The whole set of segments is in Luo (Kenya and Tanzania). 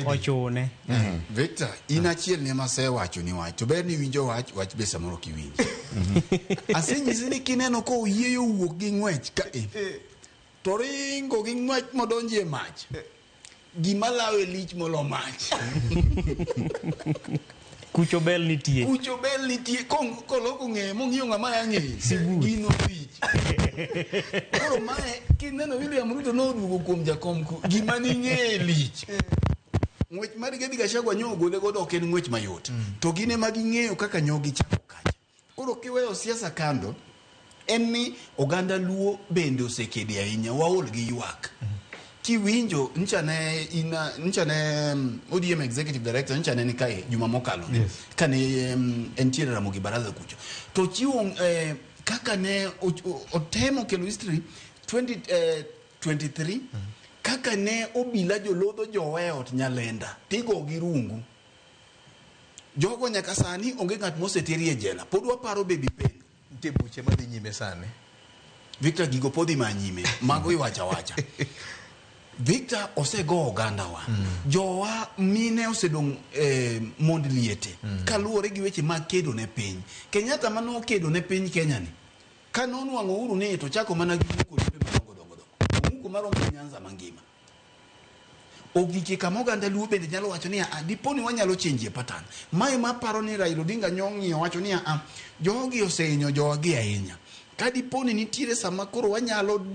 ochune. Victor, in achiel ne masewacho ni wach to ber ni winjo wach be samoro kiwinjo. Asenyisi ni kineno ko yieyo wuok gi ng'wech ka to ringo gi ng'wech modonje mach. Gima lawe lich molo mach. Kucho bel nitie koloko ng'e mong'iyo ng'ama ya ng'e gino pich. Koro mae kineno William Ruto noduogo kuom jakom gima ni ng'e lich. Ng'wech mar Rigathi Gachagua nyogole godo ok en ng'wech mayot. To gine ma ging'eyo kaka nyogi chako kacha. Koro kiweyo siasa kando en ni oganda Luo bende osekedi ahinya waol gi ywak. Kiwinjo nchane ODM executive director nchane ni kai juma mokalo kane entiere Ramogi Baraza kucho to chiwo kaka ne otemo kelo history 2023 kaka ne obila jolodho joweot Nyalenda tigo gi rungu jogo nyaka sani onge ng'at moseteri e jela pod waparo baby pen nitie buche madhi nyime sani Victor gigo podhi manyime mago iwacha wacha Victor osego oganda wa jowa mine osedong mond liete kaluore gi weche mag kedo ne piny Kenyatta mano kedo ne piny Kenya ni kanon wango uru ne to chako mana gi muko dongo muko maro Nyanza mangima ogike kama oganda Luo bende nyalo wacho ni diponi wanyalo chenje patan mai maparo ni Raila Odinga nyong'io wacho ni jogi osenyo jogi ahinya ka diponi nitiere sama koro wanyalo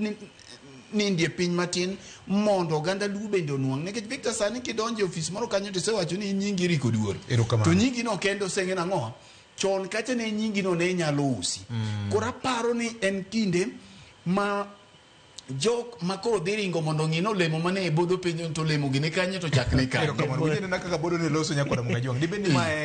nindie piny matin mondo oganda Luo bende onuang' nekech Victor sani kidonje ofis moro kanyo to sewacho ni nyingi Riko Duor to nyingi no kendo seng'e nang'o chon kacha ne nyingi no ne nyalo usi kora paro ni en kinde ma jok makoro dhi ringo mondo ng'ino olemo mane bodho piny to olemo gine kanye to chakne kanye erokamano winene kaka bodo ne loso nyakwara Mungajong dibeni mae